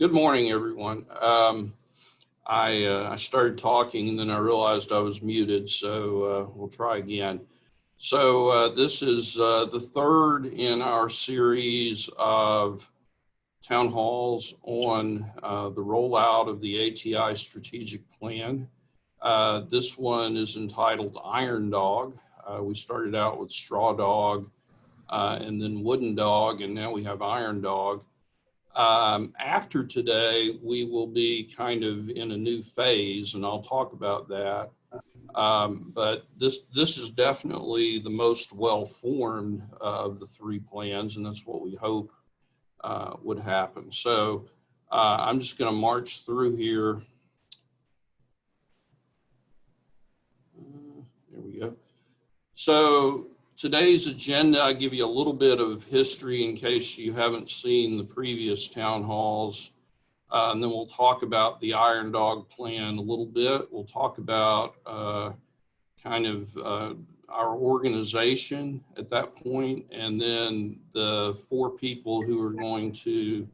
Good morning, everyone. I started talking and then I realized I was muted, so we'll try again. So this is the third in our series of town halls on the rollout of the ATI strategic plan. This one is entitled Iron Dog. We started out with Straw Dog and then Wooden Dog, and now we have Iron Dog. After today, we will be kind of in a new phase, and I'll talk about that. But this is definitely the most well-formed of the three plans, and that's what we hope would happen. So I'm just going to march through here. There we go. So today's agenda, I give you a little bit of history in case you haven't seen the previous town halls. And then we'll talk about the Iron Dog plan a little bit. We'll talk about kind of our organization at that point, and then the four people who are going to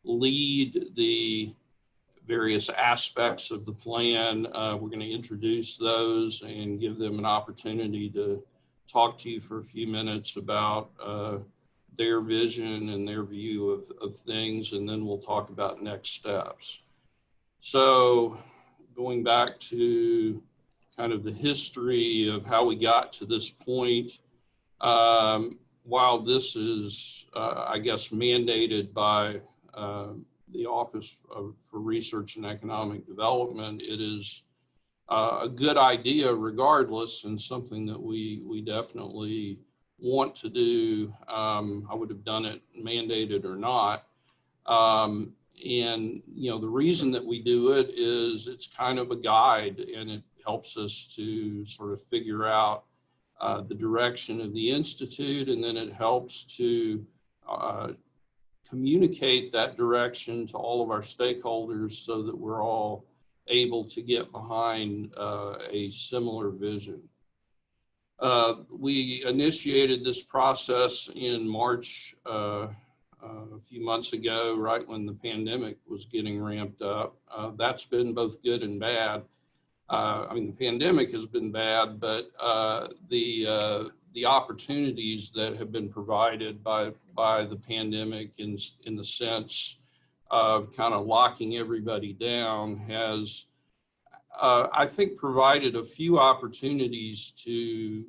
lead the various aspects of the plan. We're going to introduce those and give them an opportunity to talk to you for a few minutes about their vision and their view of things, and then we'll talk about next steps. So going back to kind of the history of how we got to this point, while this is, I guess, mandated by the Office for Research and Economic Development, it is a good idea regardless, and something that we definitely want to do. I would have done it mandated or not. And you know, the reason that we do it is it's kind of a guide, and it helps us to sort of figure out the direction of the Institute, and then it helps to communicate that direction to all of our stakeholders so that we're all able to get behind a similar vision. We initiated this process in March a few months ago, right when the pandemic was getting ramped up. That's been both good and bad. I mean, the pandemic has been bad, but the opportunities that have been provided by the pandemic in the sense of kind of locking everybody down has, I think, provided a few opportunities to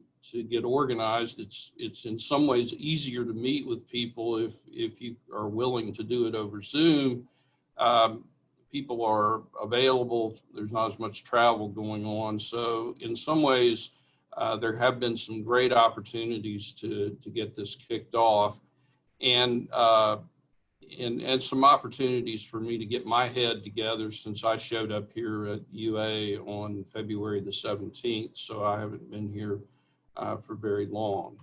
get organized. It's in some ways easier to meet with people if you are willing to do it over Zoom. People are available. There's not as much travel going on. So in some ways, there have been some great opportunities to get this kicked off, and some opportunities for me to get my head together since I showed up here at UA on February the 17th. So I haven't been here for very long.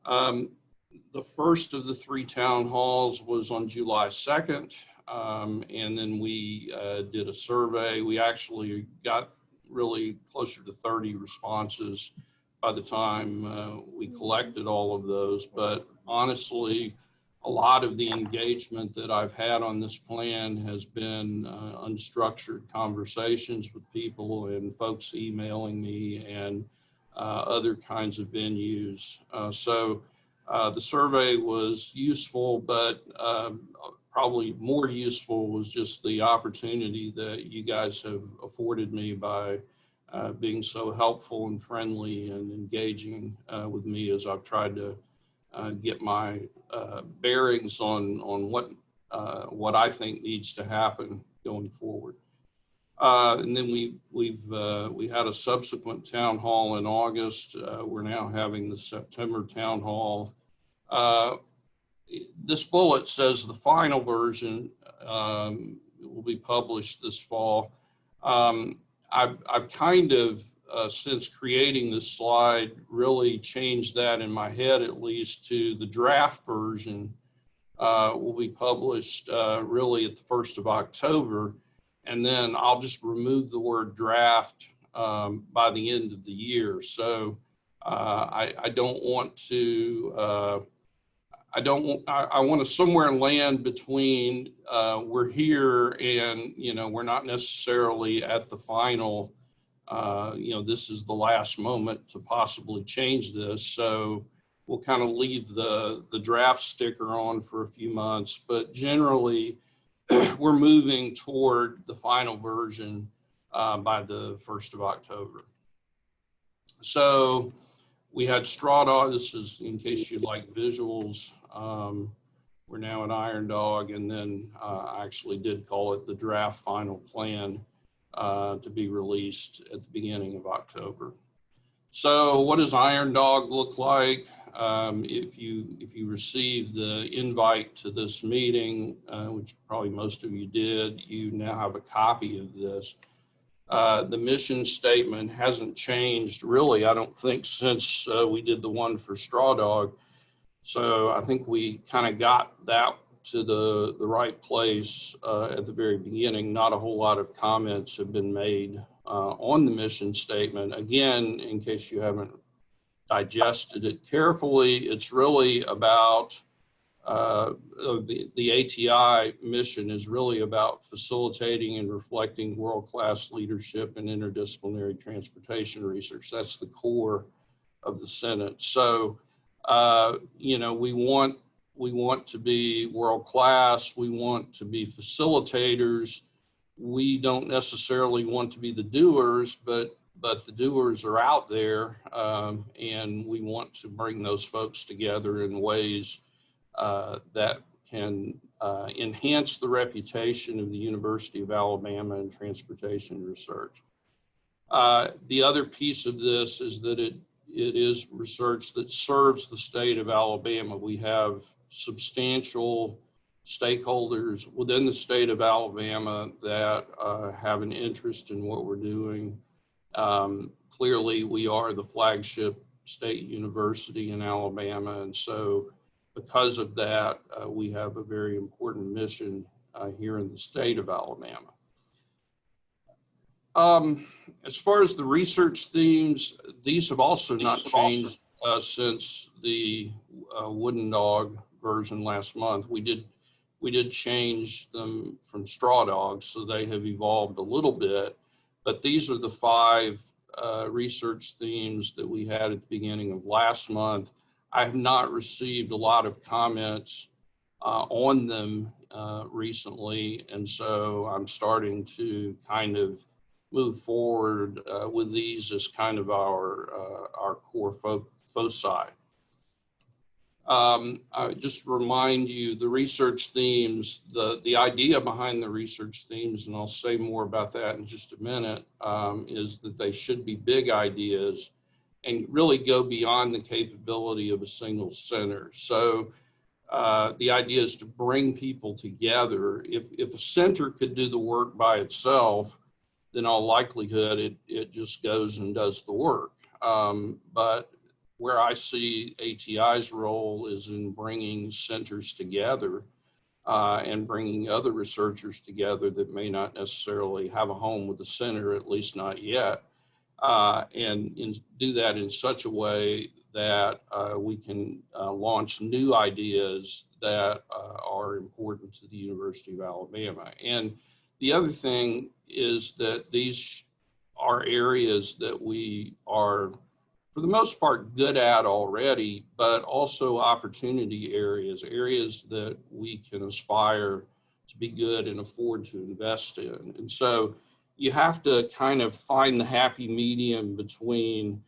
The first of the three town halls was on July 2nd. And then we did a survey. We actually got really closer to 30 responses by the time we collected all of those. But honestly, a lot of the engagement that I've had on this plan has been unstructured conversations with people and folks emailing me and other kinds of venues. So the survey was useful, but probably more useful was just the opportunity that you guys have afforded me by being so helpful and friendly and engaging with me as I've tried to get my bearings on what I think needs to happen going forward. And then we had a subsequent town hall in August. We're now having the September town hall. This bullet says the final version will be published this fall. I've kind of, since creating this slide, really changed that in my head, at least, to the draft version will be published really at the 1st of October. And then I'll just remove the word draft by the end of the year. So I don't want to I want to somewhere land between we're here and, we're not necessarily at the final, this is the last moment to possibly change this. So we'll kind of leave the draft sticker on for a few months, but generally we're moving toward the final version by the 1st of October. So we had straw dog. This is in case you like visuals. We're now at Iron Dog, and then I actually did call it the draft final plan to be released at the beginning of October. So what does Iron Dog look like? If you received the invite to this meeting, which probably most of you did, you now have a copy of this. The mission statement hasn't changed really, I don't think, since we did the one for Straw Dog. So I think we kind of got that to the right place at the very beginning. Not a whole lot of comments have been made on the mission statement. Again, in case you haven't digested it carefully, it's really about the ATI mission is really about facilitating and reflecting world-class leadership in interdisciplinary transportation research. That's the core of the sentence. So, we want to be world-class. We want to be facilitators. We don't necessarily want to be the doers, but the doers are out there, and we want to bring those folks together in ways that can enhance the reputation of the University of Alabama in transportation research. The other piece of this is that it is research that serves the state of Alabama. We have substantial stakeholders within the state of Alabama that have an interest in what we're doing. Clearly, we are the flagship state university in Alabama, and so because of that, we have a very important mission here in the state of Alabama. As far as the research themes, these have also not changed since the Wooden Dog version last month. We did change them from Straw Dogs, so they have evolved a little bit, but these are the 5 research themes that we had at the beginning of last month. I have not received a lot of comments on them recently, and so I'm starting to kind of move forward with these as kind of our core foci. I just remind you, the research themes, the idea behind the research themes, and I'll say more about that in just a minute, is that they should be big ideas and really go beyond the capability of a single center. So the idea is to bring people together. If a center could do the work by itself, then all likelihood it just goes and does the work. But where I see ATI's role is in bringing centers together and bringing other researchers together that may not necessarily have a home with the center, at least not yet, and do that in such a way that we can launch new ideas that are important to the University of Alabama. And the other thing is that these are areas that we are, for the most part, good at already, but also opportunity areas that we can aspire to be good and afford to invest in. And so you have to kind of find the happy medium between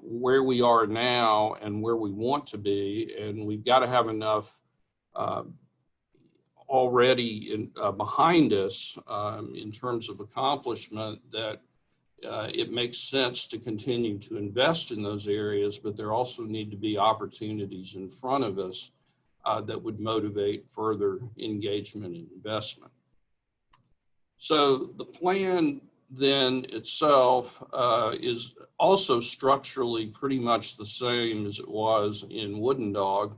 where we are now and where we want to be, and we've got to have enough already behind us in terms of accomplishment that it makes sense to continue to invest in those areas, but there also need to be opportunities in front of us that would motivate further engagement and investment. So the plan then itself is also structurally pretty much the same as it was in Wooden Dog.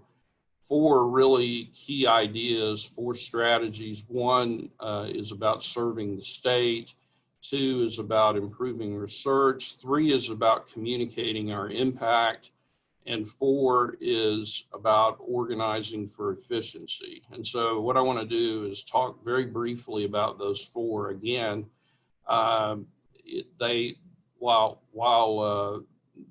4 really key ideas, 4 strategies. 1 is about serving the state. 2 is about improving research. 3 is about communicating our impact. and 4 is about organizing for efficiency. And so what I want to do is talk very briefly about those 4 again. While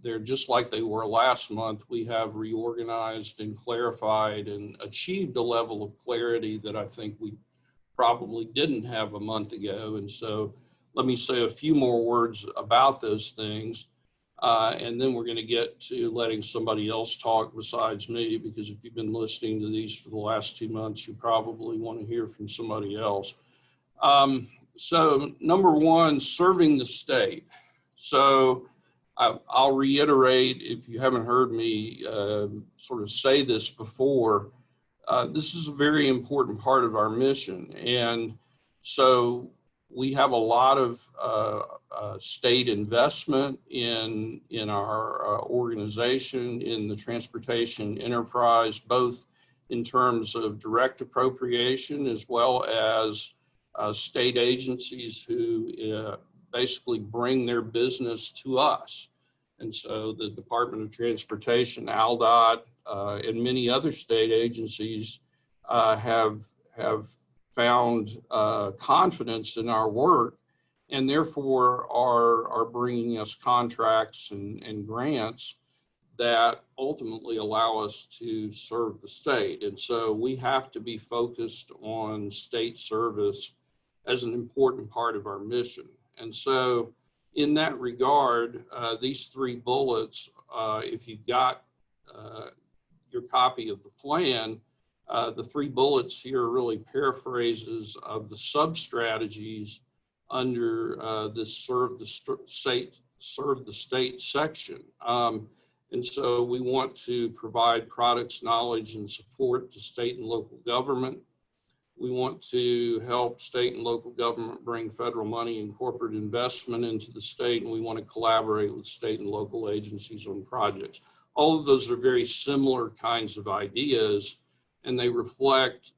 they're just like they were last month, we have reorganized and clarified and achieved a level of clarity that I think we probably didn't have a month ago. And so let me say a few more words about those things. And then we're going to get to letting somebody else talk besides me, because if you've been listening to these for the last 2 months, you probably want to hear from somebody else. So number 1, serving the state. So I'll reiterate, if you haven't heard me sort of say this before, this is a very important part of our mission. And so we have a lot of state investment in our organization, in the transportation enterprise, both in terms of direct appropriation as well as state agencies who basically bring their business to us. And so the Department of Transportation, ALDOT, and many other state agencies have found confidence in our work, and therefore are bringing us contracts and grants that ultimately allow us to serve the state. And so we have to be focused on state service as an important part of our mission. And so in that regard, these 3 bullets, if you've got your copy of the plan, the 3 bullets here are really paraphrases of the sub-strategies under this serve the state section. And so we want to provide products, knowledge, and support to state and local government. We want to help state and local government bring federal money and corporate investment into the state, and we want to collaborate with state and local agencies on projects. All of those are very similar kinds of ideas, and they reflect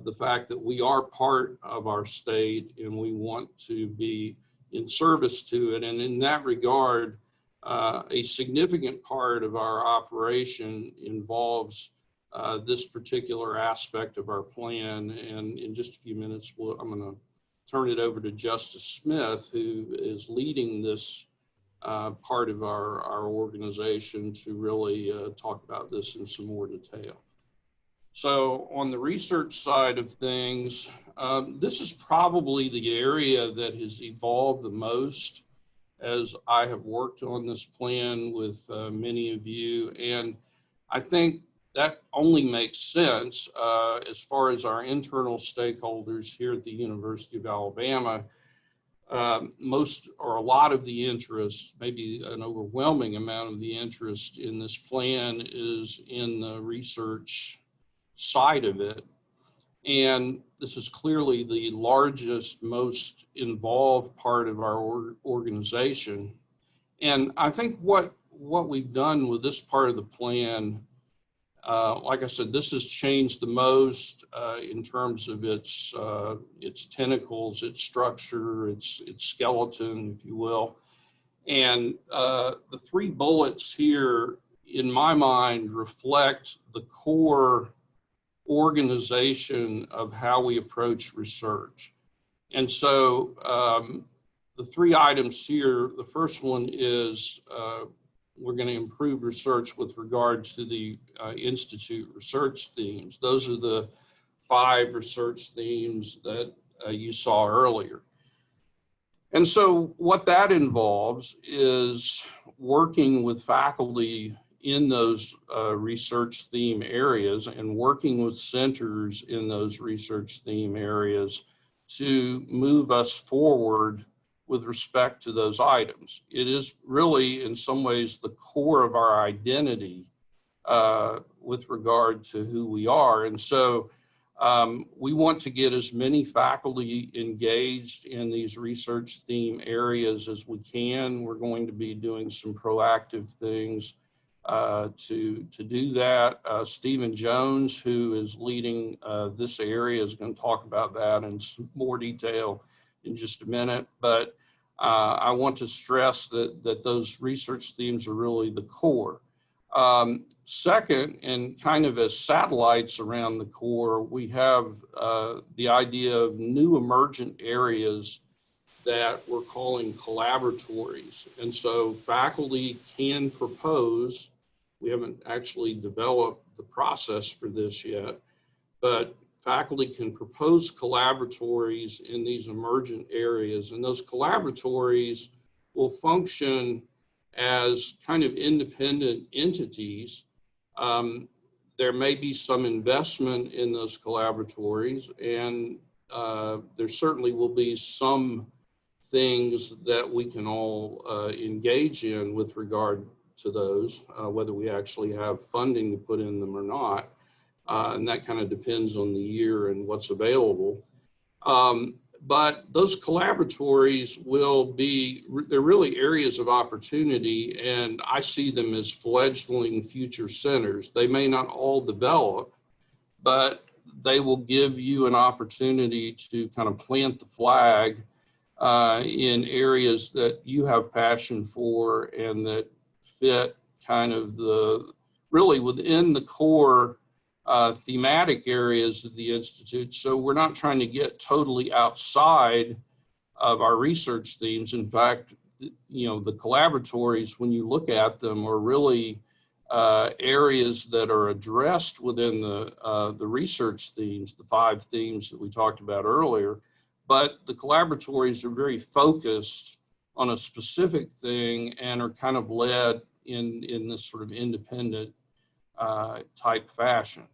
the fact that we are part of our state and we want to be in service to it. And in that regard, a significant part of our operation involves this particular aspect of our plan. And in just a few minutes, I'm going to turn it over to Justice Smith, who is leading this part of our organization, to really talk about this in some more detail. So on the research side of things, this is probably the area that has evolved the most as I have worked on this plan with many of you. And I think that only makes sense as far as our internal stakeholders here at the University of Alabama. Most or a lot of the interest, maybe an overwhelming amount of the interest in this plan is in the research side of it. And this is clearly the largest, most involved part of our organization. And I think what we've done with this part of the plan, like I said, this has changed the most in terms of its tentacles, its structure, its skeleton, if you will. And the 3 bullets here, in my mind, reflect the core organization of how we approach research. And so the 3 items here, the first one is we're going to improve research with regards to the Institute research themes. Those are the 5 research themes that you saw earlier. And so what that involves is working with faculty in those research theme areas and working with centers in those research theme areas to move us forward with respect to those items. It is really, in some ways, the core of our identity with regard to who we are. And so we want to get as many faculty engaged in these research theme areas as we can. We're going to be doing some proactive things to do that. Stephen Jones, who is leading this area, is going to talk about that in some more detail in just a minute. But I want to stress that those research themes are really the core. Second, and kind of as satellites around the core, we have the idea of new emergent areas that we're calling collaboratories. And so faculty can propose, we haven't actually developed the process for this yet, but faculty can propose collaboratories in these emergent areas. And those collaboratories will function as kind of independent entities. There may be some investment in those collaboratories, and there certainly will be some things that we can all engage in with regard to those, whether we actually have funding to put in them or not. And that kind of depends on the year and what's available. But those collaboratories will be, they're really areas of opportunity, and I see them as fledgling future centers. They may not all develop, but they will give you an opportunity to kind of plant the flag in areas that you have passion for and that fit kind of the, really within the core thematic areas of the Institute. So we're not trying to get totally outside of our research themes. In fact, you know, the collaboratories, when you look at them, are really areas that are addressed within the research themes, the 5 themes that we talked about earlier. But the collaboratories are very focused on a specific thing and are kind of led in this sort of independent type fashion.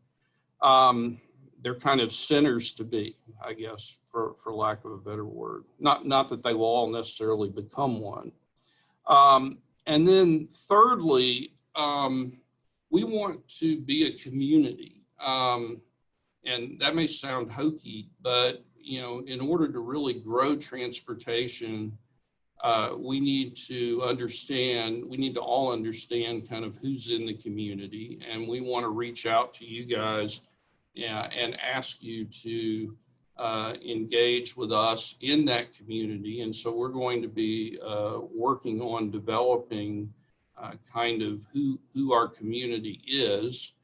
They're kind of centers to be, I guess, for lack of a better word. Not that they will all necessarily become one. And then thirdly, we want to be a community. And that may sound hokey, but you know, in order to really grow transportation, we need to all understand kind of who's in the community, and we want to reach out to you guys and ask you to engage with us in that community. And so we're going to be working on developing kind of who our community is,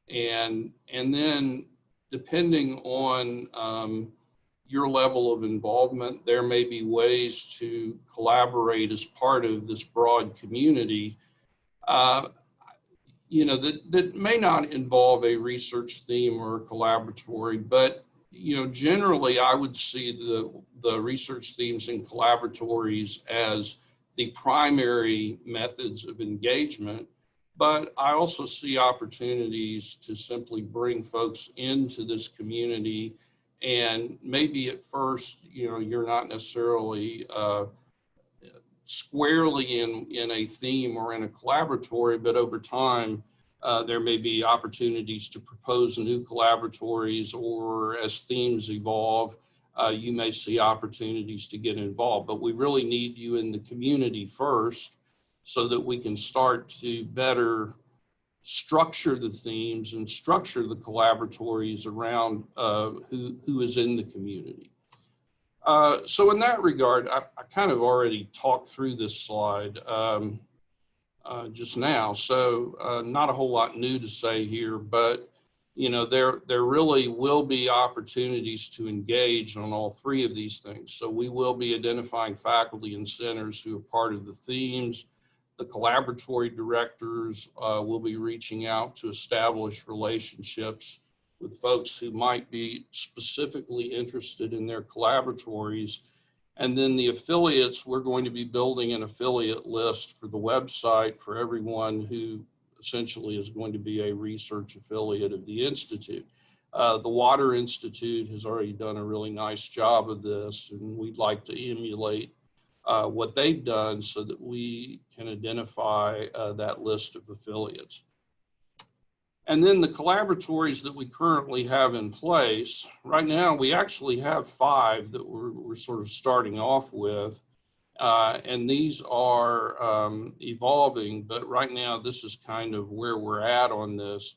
and then depending on your level of involvement, there may be ways to collaborate as part of this broad community, you know, that may not involve a research theme or a collaboratory, but, you know, generally I would see the research themes and collaboratories as the primary methods of engagement. But I also see opportunities to simply bring folks into this community, and maybe at first, you know, you're not necessarily squarely in a theme or in a collaboratory, but over time, there may be opportunities to propose new collaboratories, or as themes evolve, you may see opportunities to get involved. But we really need you in the community first so that we can start to better structure the themes and structure the collaboratories around who is in the community. So in that regard, I kind of already talked through this slide just now, so not a whole lot new to say here, but you know, there really will be opportunities to engage on all 3 of these things. So we will be identifying faculty and centers who are part of the themes. The collaboratory directors will be reaching out to establish relationships with folks who might be specifically interested in their collaboratories. And then the affiliates, we're going to be building an affiliate list for the website for everyone who essentially is going to be a research affiliate of the Institute. The Water Institute has already done a really nice job of this, and we'd like to emulate what they've done so that we can identify that list of affiliates. And then the collaboratories that we currently have in place, right now we actually have 5 that we're sort of starting off with, and these are evolving, but right now this is kind of where we're at on this.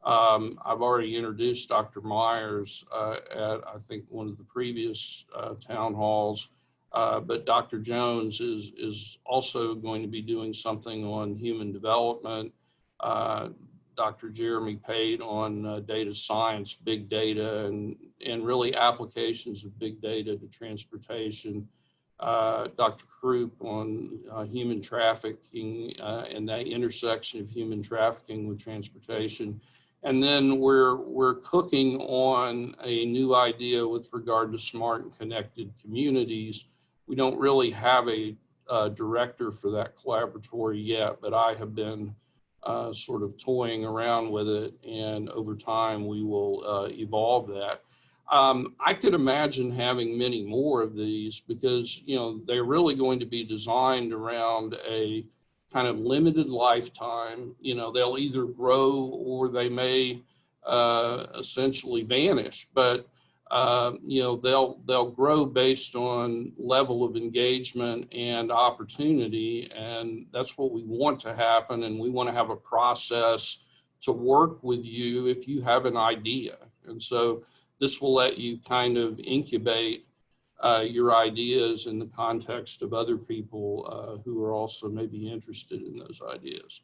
I've already introduced Dr. Myers at, I think, one of the previous town halls. But Dr. Jones is also going to be doing something on human development. Dr. Jeremy Pate on data science, big data, and really applications of big data to transportation. Dr. Krupp on human trafficking and that intersection of human trafficking with transportation. And then we're cooking on a new idea with regard to smart and connected communities. We don't really have a director for that collaboratory yet, but I have been sort of toying around with it, and over time we will evolve that. I could imagine having many more of these because, you know, they're really going to be designed around a kind of limited lifetime. You know, they'll either grow or they may essentially vanish, but you know, they'll grow based on level of engagement and opportunity, and that's what we want to happen. And we want to have a process to work with you if you have an idea. And so this will let you kind of incubate your ideas in the context of other people who are also maybe interested in those ideas.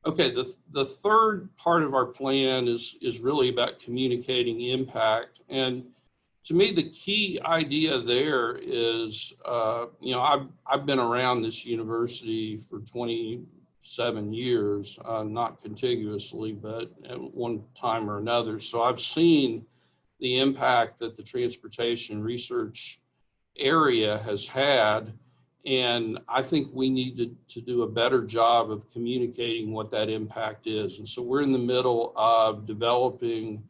Okay, the third part of our plan is really about communicating impact. And to me, the key idea there is, you know, I've been around this university for 27 years, not contiguously, but at one time or another. So I've seen the impact that the transportation research area has had. And I think we need to do a better job of communicating what that impact is. And so we're in the middle of developing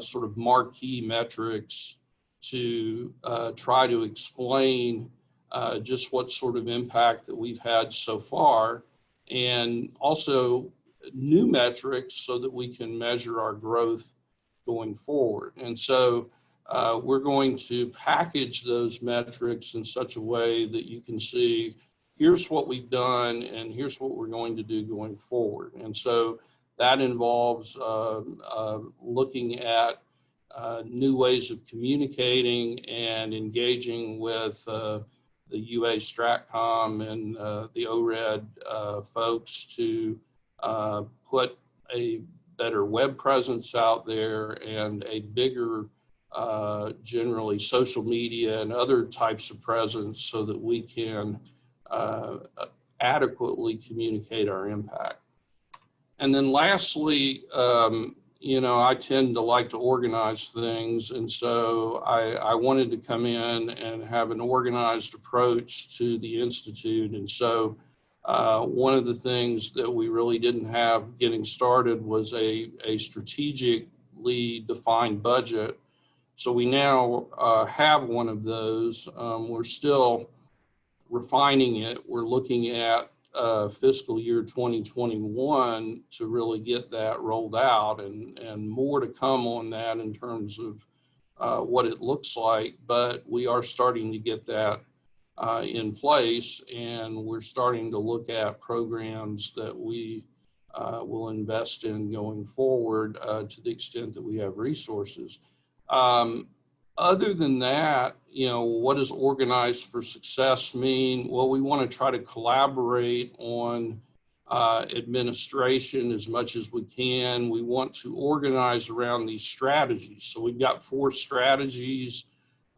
sort of marquee metrics to try to explain just what sort of impact that we've had so far, and also new metrics so that we can measure our growth going forward. And so we're going to package those metrics in such a way that you can see, here's what we've done and here's what we're going to do going forward. And so that involves looking at new ways of communicating and engaging with the UA Stratcom and the ORED folks to put a better web presence out there and a bigger generally social media and other types of presence so that we can adequately communicate our impact. And then lastly, you know, I tend to like to organize things, and so I wanted to come in and have an organized approach to the Institute. And so one of the things that we really didn't have getting started was a strategically defined budget. So we now have one of those. We're still refining it. We're looking at fiscal year 2021 to really get that rolled out, and more to come on that in terms of what it looks like. But we are starting to get that in place, and we're starting to look at programs that we will invest in going forward to the extent that we have resources. Other than that, you know, what does organized for success mean? Well, we want to try to collaborate on administration as much as we can. We want to organize around these strategies. So we've got 4 strategies.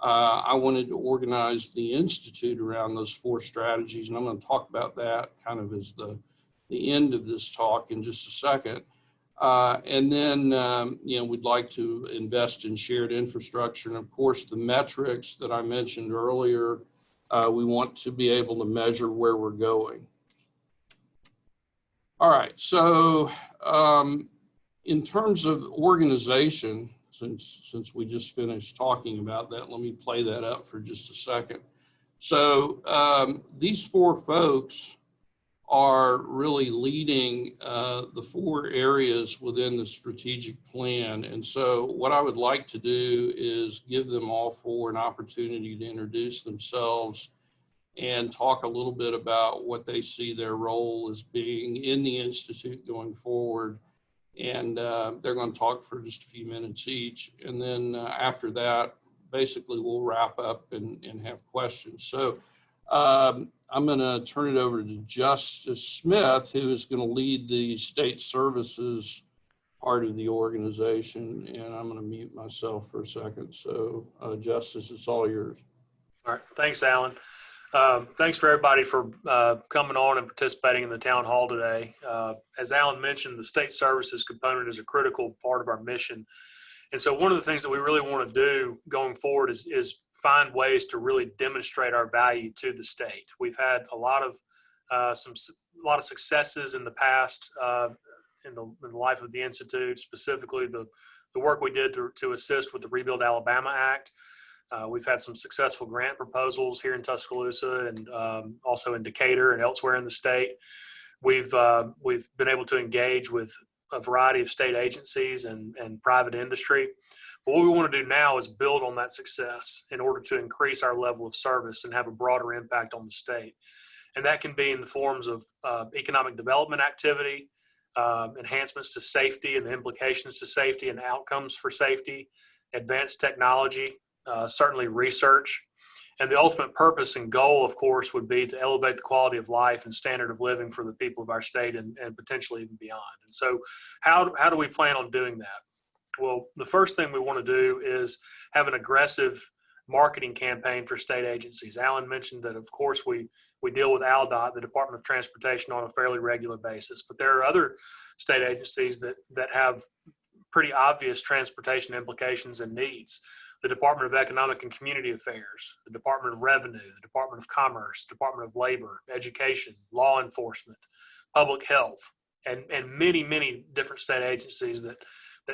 I wanted to organize the Institute around those 4 strategies, and I'm going to talk about that kind of as the end of this talk in just a second. And then, you know, we'd like to invest in shared infrastructure. And of course, the metrics that I mentioned earlier, we want to be able to measure where we're going. All right, so in terms of organization, since we just finished talking about that, let me play that up for just a second. So these 4 folks are really leading the 4 areas within the strategic plan. And so what I would like to do is give them all 4 an opportunity to introduce themselves and talk a little bit about what they see their role as being in the Institute going forward. And they're going to talk for just a few minutes each. And then after that, basically we'll wrap up and have questions. So I'm going to turn it over to Justice Smith, who is going to lead the state services part of the organization, and I'm going to mute myself for a second. So, Justice, it's all yours. All right. Thanks, Alan. Thanks for everybody for coming on and participating in the town hall today. As Alan mentioned, the state services component is a critical part of our mission. And so one of the things that we really want to do going forward is find ways to really demonstrate our value to the state. We've had a lot of successes in the past in the life of the Institute, specifically the work we did to assist with the Rebuild Alabama Act. We've had some successful grant proposals here in Tuscaloosa and also in Decatur and elsewhere in the state. We've been able to engage with a variety of state agencies and private industry. But what we want to do now is build on that success in order to increase our level of service and have a broader impact on the state. And that can be in the forms of economic development activity, enhancements to safety and the implications to safety and outcomes for safety, advanced technology, certainly research. And the ultimate purpose and goal, of course, would be to elevate the quality of life and standard of living for the people of our state and potentially even beyond. And so how do we plan on doing that? Well, the first thing we want to do is have an aggressive marketing campaign for state agencies. Alan mentioned that, of course, we deal with ALDOT, the Department of Transportation, on a fairly regular basis. But there are other state agencies that have pretty obvious transportation implications and needs. The Department of Economic and Community Affairs, the Department of Revenue, the Department of Commerce, Department of Labor, Education, Law Enforcement, Public Health, and many, many different state agencies that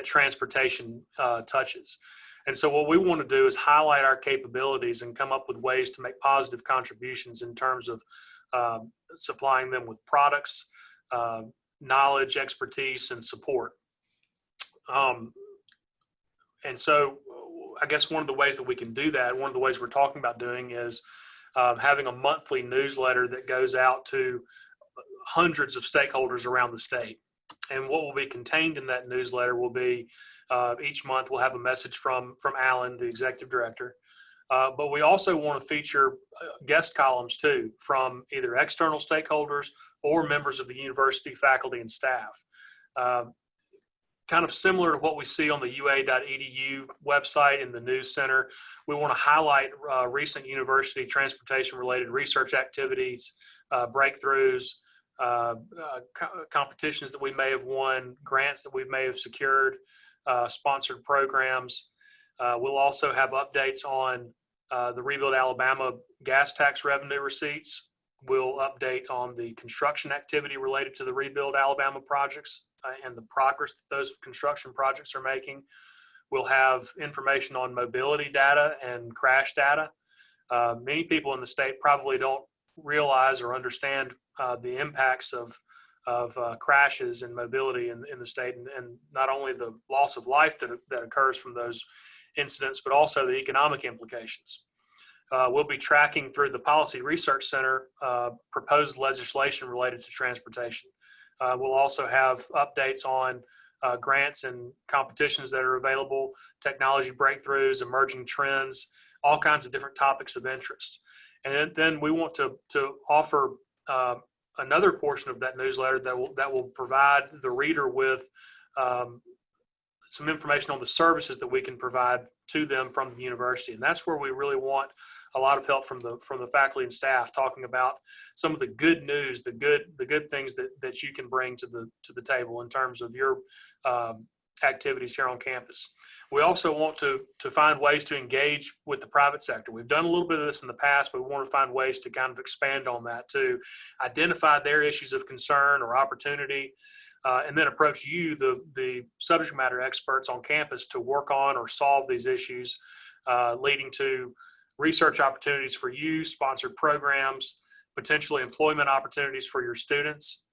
transportation touches. And so what we want to do is highlight our capabilities and come up with ways to make positive contributions in terms of supplying them with products, knowledge, expertise, and support. And so I guess one of the ways that we can do that, one of the ways we're talking about doing is having a monthly newsletter that goes out to hundreds of stakeholders around the state. And what will be contained in that newsletter will be each month we'll have a message from Alan, the executive director. But we also want to feature guest columns too from either external stakeholders or members of the university, faculty, and staff. Kind of similar to what we see on the ua.edu website in the news center, we want to highlight recent university transportation-related research activities, breakthroughs, competitions that we may have won, grants that we may have secured, sponsored programs. We'll also have updates on the Rebuild Alabama gas tax revenue receipts. We'll update on the construction activity related to the Rebuild Alabama projects and the progress that those construction projects are making. We'll have information on mobility data and crash data. Many people in the state probably don't realize or understand the impacts of crashes and mobility in the state, and not only the loss of life that occurs from those incidents, but also the economic implications. We'll be tracking through the Policy Research Center proposed legislation related to transportation. We'll also have updates on grants and competitions that are available, technology breakthroughs, emerging trends, all kinds of different topics of interest. And then we want to offer another portion of that newsletter that will provide the reader with some information on the services that we can provide to them from the university. And that's where we really want a lot of help from the faculty and staff, talking about some of the good news, the good things that you can bring to the table in terms of your activities here on campus. We also want to find ways to engage with the private sector. We've done a little bit of this in the past, but we want to find ways to kind of expand on that, to identify their issues of concern or opportunity, and then approach you, the subject matter experts on campus, to work on or solve these issues, leading to research opportunities for you, sponsored programs, potentially employment opportunities for your students.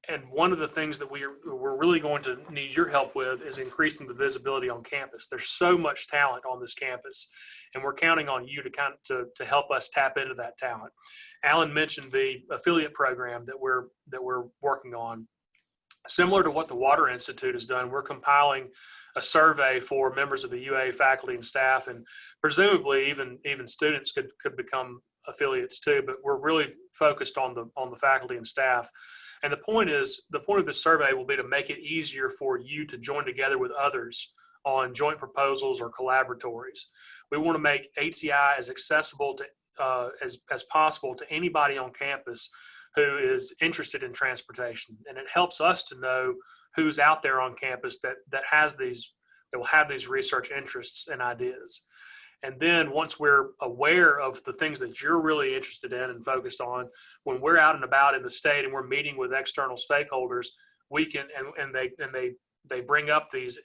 And one of the things that we're really going to need your help with is increasing the visibility on campus. There's so much talent on this campus, and we're counting on you to help us tap into that talent. Alan mentioned the affiliate program that we're working on. Similar to what the Water Institute has done, we're compiling a survey for members of the UA faculty and staff, and presumably even students could become affiliates too. But we're really focused on the faculty and staff. And the point of this survey will be to make it easier for you to join together with others on joint proposals or collaboratories. We want to make ATI as accessible to as possible to anybody on campus who is interested in transportation, and it helps us to know who's out there on campus that will have these research interests and ideas. And then once we're aware of the things that you're really interested in and focused on, when we're out and about in the state and we're meeting with external stakeholders, we can and they bring up these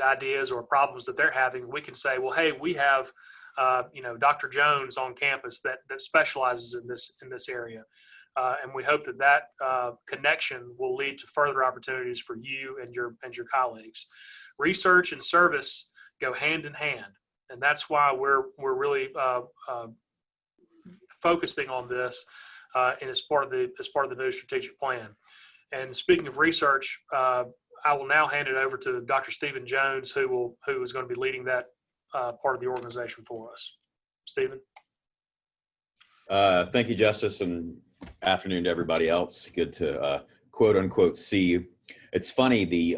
ideas or problems that they're having. We can say, well, hey, we have Dr. Jones on campus that specializes in this area. And we hope that connection will lead to further opportunities for you and your colleagues. Research and service go hand in hand, and that's why we're really focusing on this and as part of the new strategic plan. And speaking of research, I will now hand it over to Dr. Stephen Jones, who is going to be leading that part of the organization for us. Stephen. Thank you, Justice, and afternoon to everybody else. Good to quote unquote see you. It's funny, the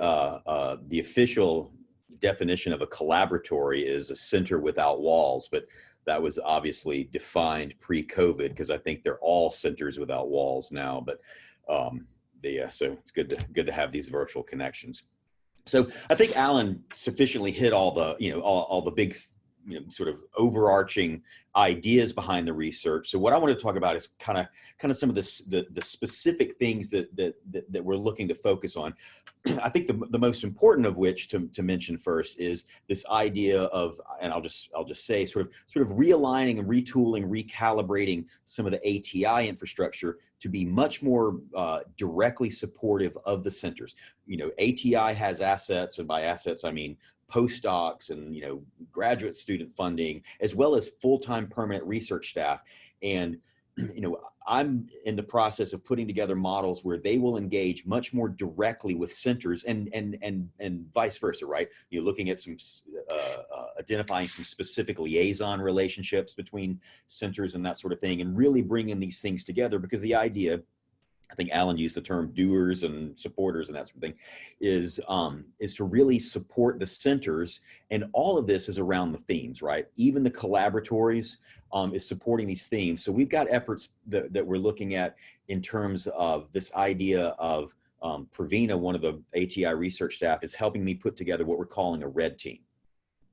official definition of a collaboratory is a center without walls, but that was obviously defined pre-COVID, because I think they're all centers without walls now. But so it's good to have these virtual connections. So I think Alan sufficiently hit all the all the big sort of overarching ideas behind the research. So what I want to talk about is kind of some of the specific things that we're looking to focus on. I think the most important of which to mention first is this idea of, and I'll just say sort of realigning and retooling, recalibrating some of the ATI infrastructure to be much more directly supportive of the centers. ATI has assets, and by assets I mean postdocs and graduate student funding, as well as full-time permanent research staff. And I'm in the process of putting together models where they will engage much more directly with centers and vice versa, right? You're looking at some identifying some specific liaison relationships between centers and that sort of thing, and really bringing these things together, because the idea, I think Alan used the term doers and supporters and that sort of thing, is to really support the centers. And all of this is around the themes, right? Even the collaboratories is supporting these themes. So we've got efforts that we're looking at in terms of this idea of Pravina, one of the ATI research staff, is helping me put together what we're calling a red team.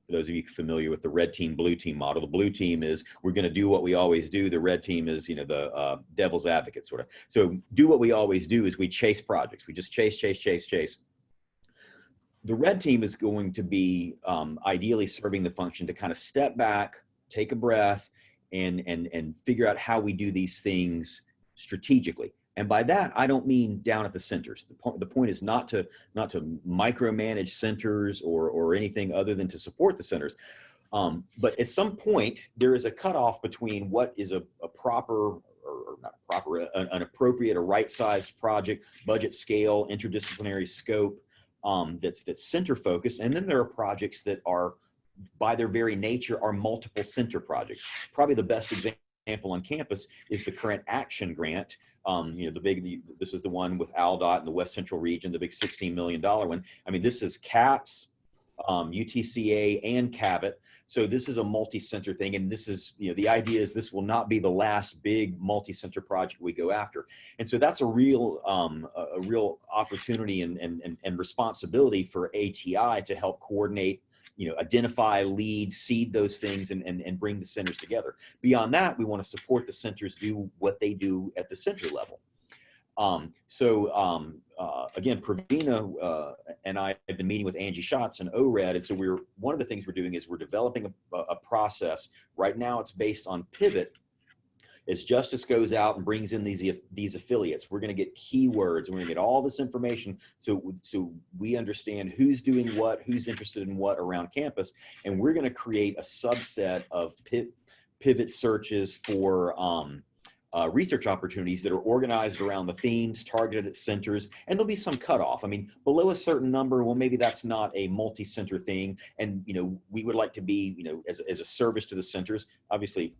For those of you familiar with the red team, blue team model, the blue team is we're going to do what we always do. The red team is, the devil's advocate sort of. So do what we always do is we chase projects. We just chase. The red team is going to be ideally serving the function to kind of step back, take a breath, and figure out how we do these things strategically. And by that, I don't mean down at the centers. The point is not to micromanage centers or anything other than to support the centers. But at some point, there is a cutoff between what is a proper, or not proper, an appropriate, a right-sized project, budget scale, interdisciplinary scope that's center focused. And then there are projects that are, by their very nature, are multiple center projects. Probably the best example on campus is the current action grant. This is the one with ALDOT in the West Central region, the big $16 million one. I mean, this is CAPS, UTCA, and CAVIT. So this is a multi-center thing. And this is, the idea is this will not be the last big multi-center project we go after. And so that's a real opportunity and responsibility for ATI to help coordinate, identify, lead, seed those things, and bring the centers together. Beyond that, we want to support the centers do what they do at the center level. Again, Pravina and I have been meeting with Angie Schatz and ORED, and so one of the things we're doing is we're developing a process. Right now, it's based on pivot. As Justice goes out and brings in these affiliates, we're going to get keywords. We're going to get all this information so we understand who's doing what, who's interested in what around campus, and we're going to create a subset of pivot searches for research opportunities that are organized around the themes, targeted at centers, and there'll be some cutoff. I mean, below a certain number, well, maybe that's not a multi-center thing. And, we would like to be, as a service to the centers. Obviously,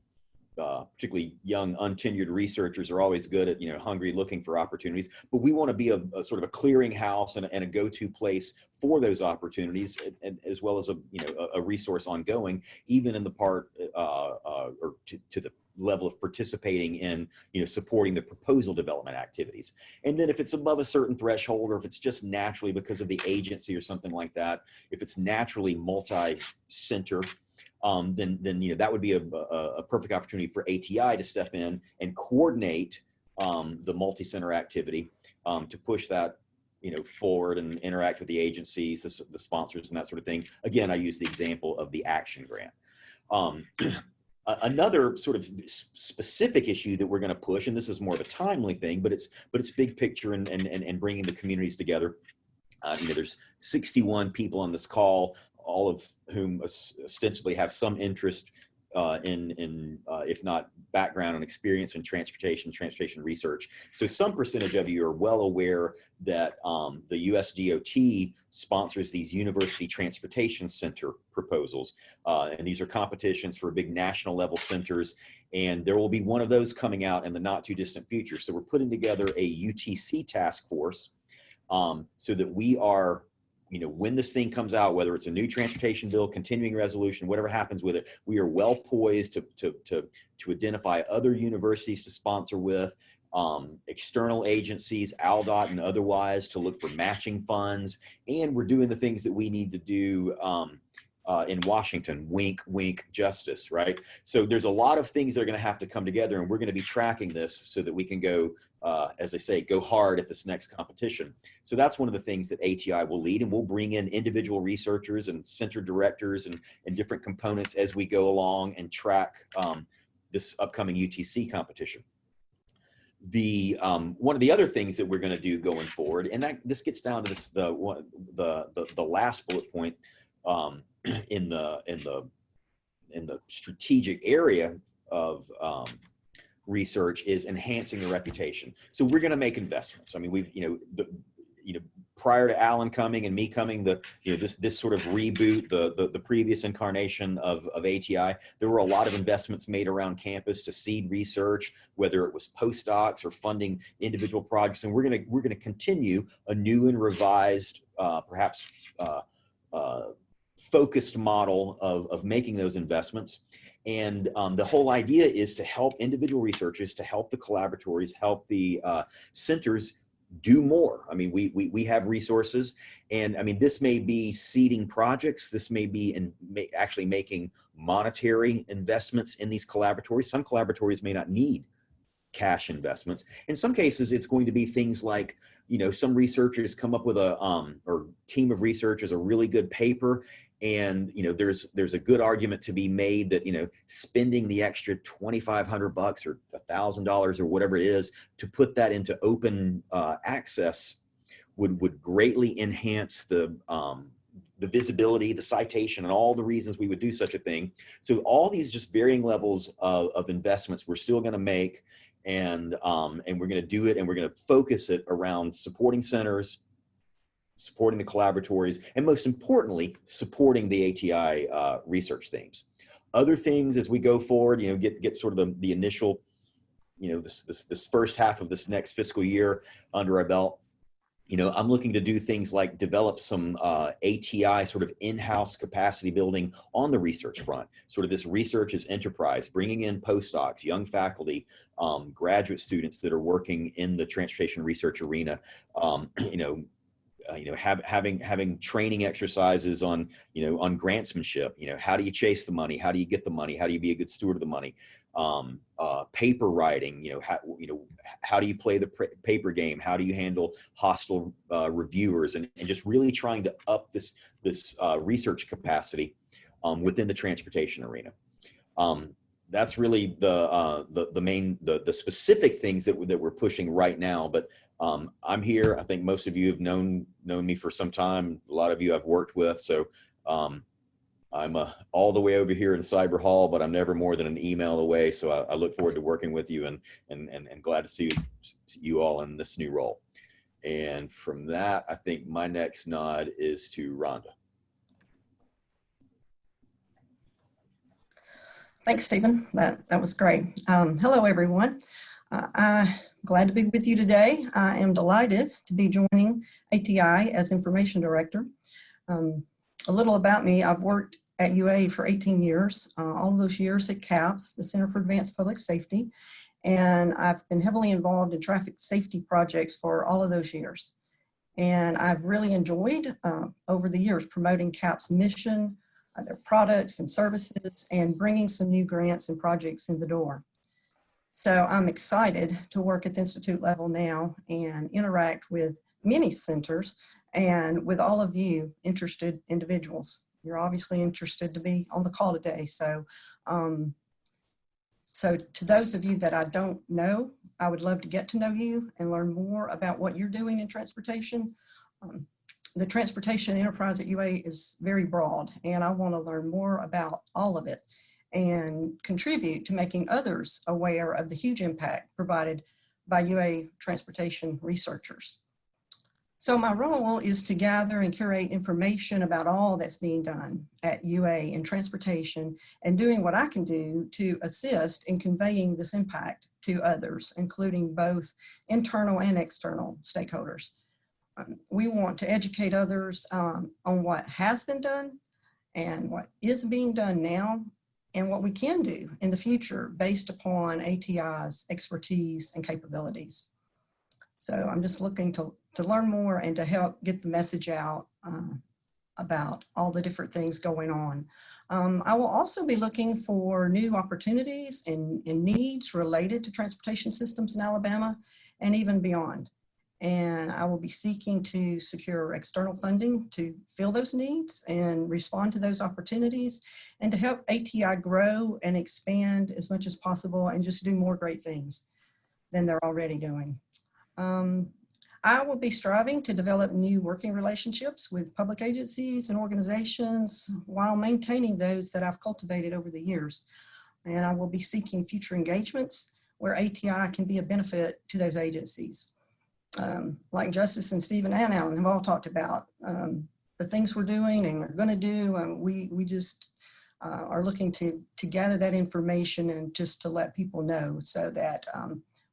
particularly young, untenured researchers are always good at, hungry, looking for opportunities. But we want to be a sort of a clearinghouse and a go-to place for those opportunities, and as well as a resource ongoing, even in the part or to the level of participating in, supporting the proposal development activities. And then if it's above a certain threshold, or if it's just naturally because of the agency or something like that, if it's naturally multi-center, then that would be a perfect opportunity for ATI to step in and coordinate the multi-center activity to push that forward and interact with the agencies, the sponsors, and that sort of thing. Again, I use the example of the action grant. Another sort of specific issue that we're going to push, and this is more of a timely thing, but it's big picture and bringing the communities together. There's 61 people on this call, all of whom ostensibly have some interest in if not background and experience in transportation research. So some percentage of you are well aware that the US DOT sponsors these University Transportation Center proposals. And these are competitions for big national level centers. And there will be one of those coming out in the not too distant future. So we're putting together a UTC task force so that we are, when this thing comes out, whether it's a new transportation bill, continuing resolution, whatever happens with it, we are well poised to identify other universities to sponsor with, external agencies, ALDOT and otherwise, to look for matching funds. And we're doing the things that we need to do in Washington, wink, wink, justice, right? So there's a lot of things that are going to have to come together, and we're going to be tracking this so that we can go, as I say, go hard at this next competition. So that's one of the things that ATI will lead, and we'll bring in individual researchers and center directors and different components as we go along and track this upcoming UTC competition. The one of the other things that we're going to do going forward, and this gets down to this, the last bullet point in the strategic area of research, is enhancing the reputation. So we're going to make investments. I mean, we've prior to Alan coming and me coming, this sort of reboot, the previous incarnation of ATI, there were a lot of investments made around campus to seed research, whether it was postdocs or funding individual projects. And we're going to continue a new and revised, perhaps focused model of making those investments. And the whole idea is to help individual researchers, to help the collaboratories, help the centers do more. I mean, we have resources, and I mean, this may be seeding projects. This may be actually making monetary investments in these collaboratories. Some collaboratories may not need cash investments. In some cases, it's going to be things like, some researchers come up with or team of researchers, a really good paper. And, there's a good argument to be made that, spending the extra $2,500 or $1,000 or whatever it is to put that into open access would greatly enhance the visibility, the citation, and all the reasons we would do such a thing. So all these just varying levels of investments we're still going to make, and we're going to do it, and we're going to focus it around supporting centers, supporting the collaboratories, and most importantly, supporting the ATI research themes. Other things as we go forward, get sort of the initial, this first half of this next fiscal year under our belt. I'm looking to do things like develop some ATI sort of in-house capacity building on the research front, sort of this research as enterprise, bringing in postdocs, young faculty, graduate students that are working in the transportation research arena, having training exercises on, on grantsmanship. How do you chase the money? How do you get the money? How do you be a good steward of the money? Paper writing, how do you play the paper game? How do you handle hostile reviewers? And just really trying to up this research capacity within the transportation arena. That's really the main, the specific things that we're pushing right now. But I'm here. I think most of you have known me for some time. A lot of you I've worked with. So I'm all the way over here in Cyber Hall, but I'm never more than an email away. So I look forward to working with you and glad to see you all in this new role. And from that, I think my next nod is to Rhonda. Thanks, Stephen. That was great. Hello, everyone. I'm glad to be with you today. I am delighted to be joining ATI as Information Director. A little about me, I've worked at UA for 18 years, all of those years at CAPS, the Center for Advanced Public Safety, and I've been heavily involved in traffic safety projects for all of those years. And I've really enjoyed, over the years, promoting CAPS' mission, their products and services, and bringing some new grants and projects in the door. So I'm excited to work at the Institute level now and interact with many centers and with all of you interested individuals. You're obviously interested to be on the call today. So, so to those of you that I don't know, I would love to get to know you and learn more about what you're doing in transportation. The transportation enterprise at UA is very broad, and I want to learn more about all of it and contribute to making others aware of the huge impact provided by UA transportation researchers. So my role is to gather and curate information about all that's being done at UA in transportation and doing what I can do to assist in conveying this impact to others, including both internal and external stakeholders. We want to educate others on what has been done and what is being done now and what we can do in the future based upon ATI's expertise and capabilities. So I'm just looking to learn more and to help get the message out about all the different things going on. I will also be looking for new opportunities and needs related to transportation systems in Alabama and even beyond. And I will be seeking to secure external funding to fill those needs and respond to those opportunities and to help ATI grow and expand as much as possible and just do more great things than they're already doing. I will be striving to develop new working relationships with public agencies and organizations while maintaining those that I've cultivated over the years. And I will be seeking future engagements where ATI can be a benefit to those agencies. Like Justice and Stephen and Alan have all talked about the things we're doing and are going to do. And we just are looking to gather that information and just to let people know so that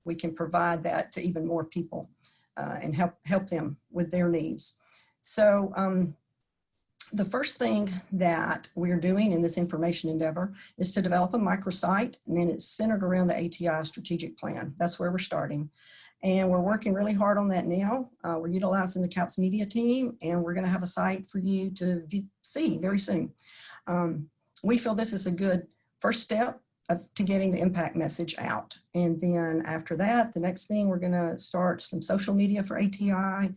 we can provide that to even more people and help them with their needs. So the first thing that we're doing in this information endeavor is to develop a microsite, and then it's centered around the ATI strategic plan. That's where we're starting. And we're working really hard on that now. We're utilizing the CAPS media team, and we're going to have a site for you to see very soon. We feel this is a good first step to getting the impact message out. And then after that, the next thing, we're going to start some social media for ATI,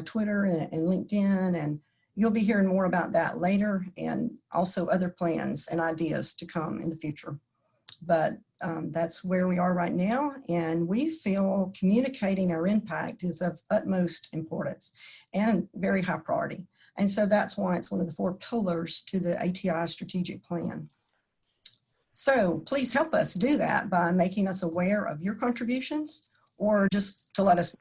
Twitter and LinkedIn, and you'll be hearing more about that later, and also other plans and ideas to come in the future. But that's where we are right now, and we feel communicating our impact is of utmost importance and very high priority. And so that's why it's one of the 4 pillars to the ATI strategic plan. So please help us do that by making us aware of your contributions, or just to let us know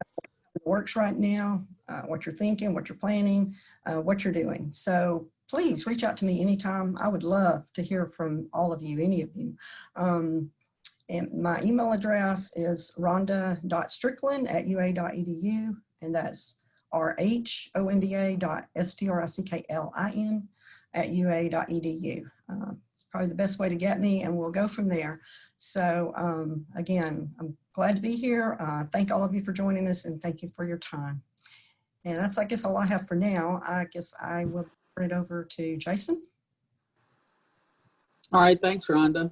what works right now, what you're thinking, what you're planning, what you're doing. So please reach out to me anytime. I would love to hear from all of you, any of you. And my email address is rhonda.strickland@ua.edu, and that's rhonda.striklin@ua.edu. It's probably the best way to get me, and we'll go from there. So again, I'm glad to be here. Thank all of you for joining us, and thank you for your time. And that's, I guess, all I have for now. I guess I will turn it over to Jason. All right, thanks, Rhonda.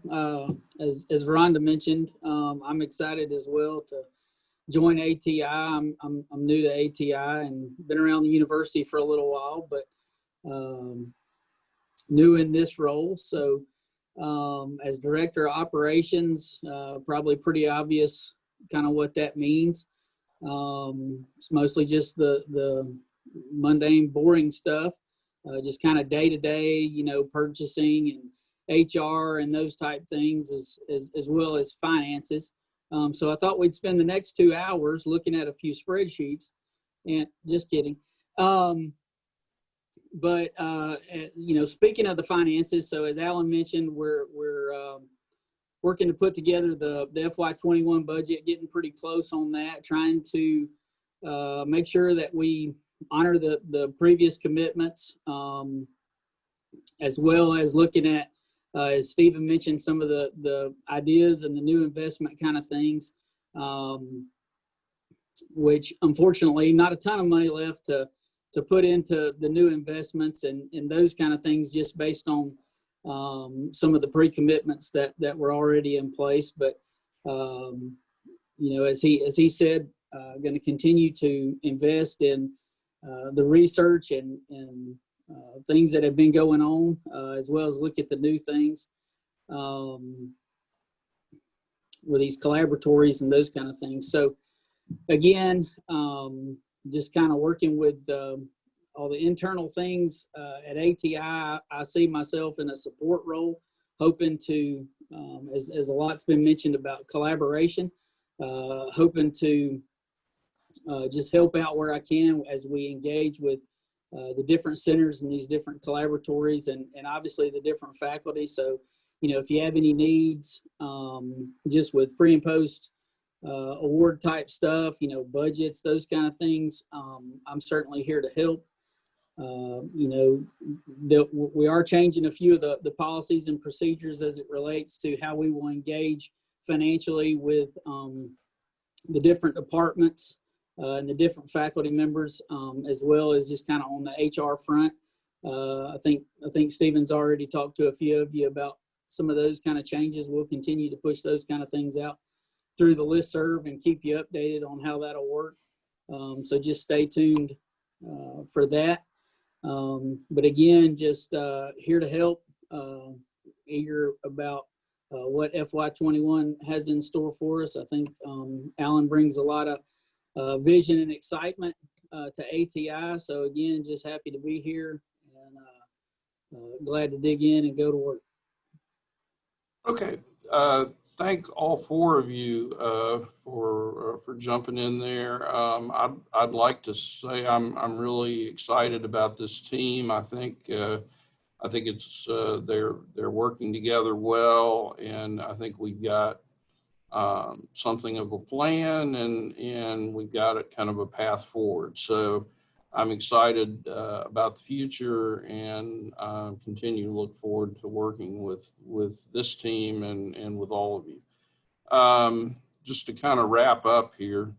As Rhonda mentioned, I'm excited as well to join ATI. I'm new to ATI and been around the university for a little while, but new in this role. So as Director of Operations, probably pretty obvious kind of what that means. It's mostly just the mundane, boring stuff. just kind of day to day, purchasing and HR and those type things, as well as finances. So I thought we'd spend the next 2 hours looking at a few spreadsheets. And just kidding. But speaking of the finances, so as Alan mentioned, we're working to put together the FY21 budget, getting pretty close on that, trying to make sure that we honor the previous commitments, as well as looking at, as Stephen mentioned, some of the ideas and the new investment kind of things, which unfortunately not a ton of money left to put into the new investments and those kind of things, just based on some of the pre-commitments that were already in place. But as he said, going to continue to invest in the research and things that have been going on, as well as look at the new things with these collaboratories and those kind of things. So again, just kind of working with all the internal things at ATI. I see myself in a support role, hoping to, as a lot's been mentioned about collaboration, hoping to just help out where I can as we engage with the different centers and these different collaboratories and obviously the different faculty. So, if you have any needs, just with pre and post award type stuff, budgets, those kind of things, I'm certainly here to help. We are changing a few of the policies and procedures as it relates to how we will engage financially with the different departments and the different faculty members, as well as just kind of on the HR front. I think Stephen's already talked to a few of you about some of those kind of changes. We'll continue to push those kind of things out through the listserv and keep you updated on how that'll work. So just stay tuned for that. But again, just here to help, eager about what FY21 has in store for us. I think Alan brings a lot of vision and excitement to ATI. So again, just happy to be here and glad to dig in and go to work. Okay. Thank all four of you for jumping in there. I'd like to say I'm really excited about this team. I think it's they're working together well, and I think we've got something of a plan, and we've got a kind of a path forward. So I'm excited about the future, and continue to look forward to working with this team and with all of you. Just to kind of wrap up here.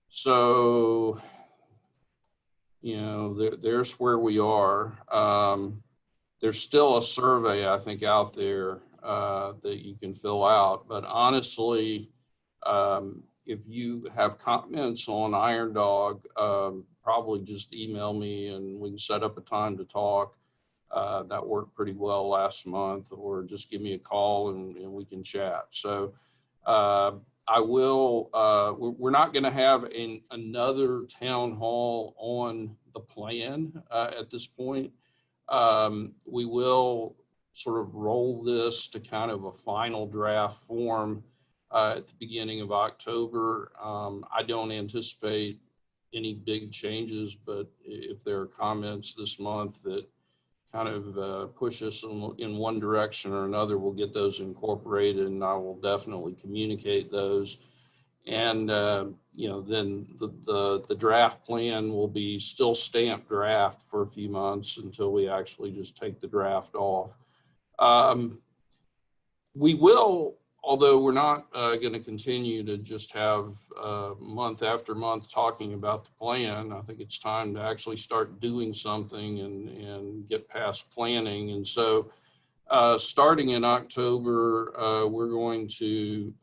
So, there's where we are. There's still a survey, I think, out there that you can fill out. But honestly, if you have comments on Iron Dog, probably just email me and we can set up a time to talk. That worked pretty well last month, or just give me a call and we can chat. So I will, we're not going to have another town hall on the plan at this point. We will sort of roll this to kind of a final draft form at the beginning of October. I don't anticipate any big changes, but if there are comments this month that kind of push us in one direction or another, we'll get those incorporated, and I will definitely communicate those. And then the draft plan will be still stamped draft for a few months until we actually just take the draft off. We will, although we're not going to continue to just have month after month talking about the plan. I think it's time to actually start doing something and get past planning. And so starting in October, we're going to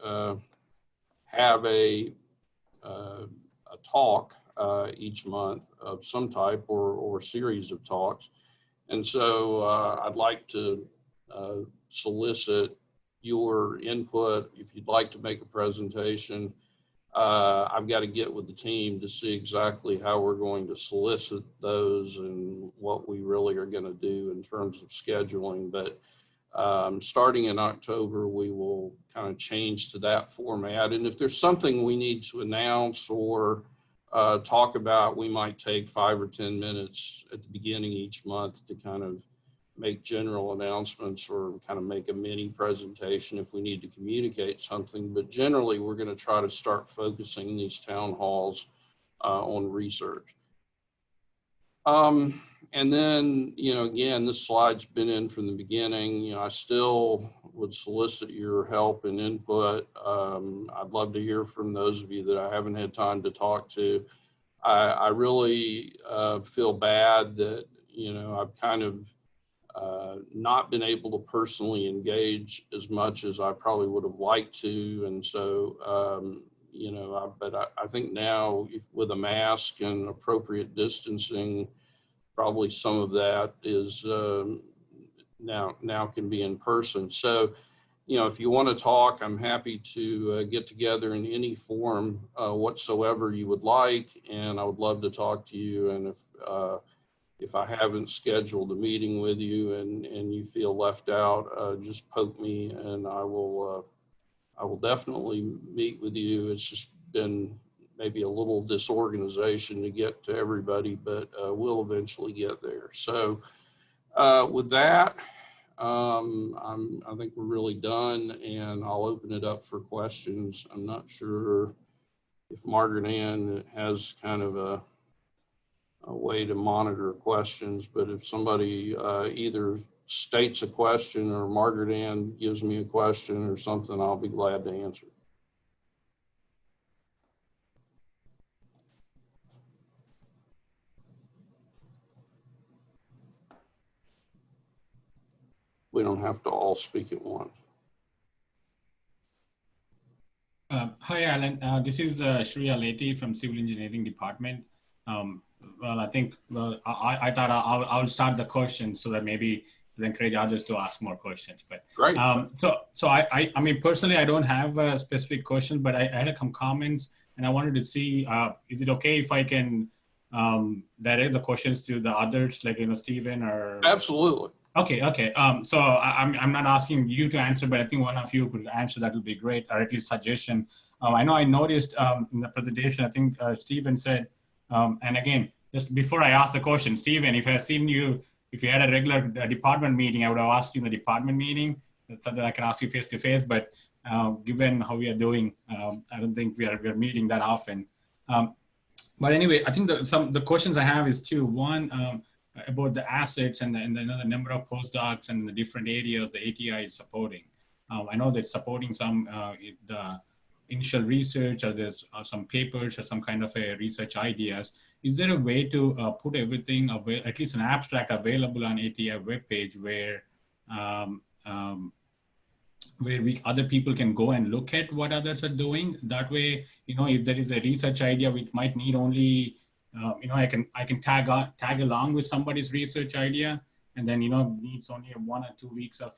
have a talk each month of some type or series of talks. And so I'd like to solicit your input. If you'd like to make a presentation, I've got to get with the team to see exactly how we're going to solicit those and what we really are going to do in terms of scheduling. But starting in October, we will kind of change to that format. And if there's something we need to announce or talk about, we might take 5 or 10 minutes at the beginning each month to kind of make general announcements or kind of make a mini presentation if we need to communicate something. But generally, we're going to try to start focusing these town halls on research. And then, again, this slide's been in from the beginning. I still would solicit your help and input. I'd love to hear from those of you that I haven't had time to talk to. I really feel bad that, I've kind of not been able to personally engage as much as I probably would have liked to. And so, but I think now with a mask and appropriate distancing, probably some of that is now can be in person. So, if you want to talk, I'm happy to get together in any form whatsoever you would like, and I would love to talk to you. And if I haven't scheduled a meeting with you and you feel left out, just poke me and I will definitely meet with you. It's just been maybe a little disorganization to get to everybody, but we'll eventually get there. So with that, I think we're really done, and I'll open it up for questions. I'm not sure if Margaret Ann has kind of a way to monitor questions, but if somebody either states a question or Margaret Ann gives me a question or something, I'll be glad to answer. We don't have to all speak at once. Hi, Alan. This is Shreya Leti from Civil Engineering Department. Well, I think, I thought I'll start the question so that maybe to encourage others to ask more questions. But great. So I mean, personally, I don't have a specific question, but I had some comments, and I wanted to see, is it okay if I can direct the questions to the others, like, Stephen or? Absolutely. Okay. So I'm not asking you to answer, but I think one of you could answer. That would be great, or at least suggestion. I know I noticed in the presentation, I think Stephen said, and again, just before I ask the question, Stephen, if I had seen you, if you had a regular department meeting, I would have asked you in the department meeting so that I can ask you face to face. But given how we are doing, I don't think we are meeting that often. But anyway, I think the questions I have is two. One, about the assets and the number of postdocs and the different areas the ATI is supporting. I know that supporting some the initial research, or there's some papers or some kind of a research ideas. Is there a way to put everything, at least an abstract, available on ATI webpage where other people can go and look at what others are doing? That way, if there is a research idea which might need only I can tag along with somebody's research idea, and then needs only 1 or 2 weeks of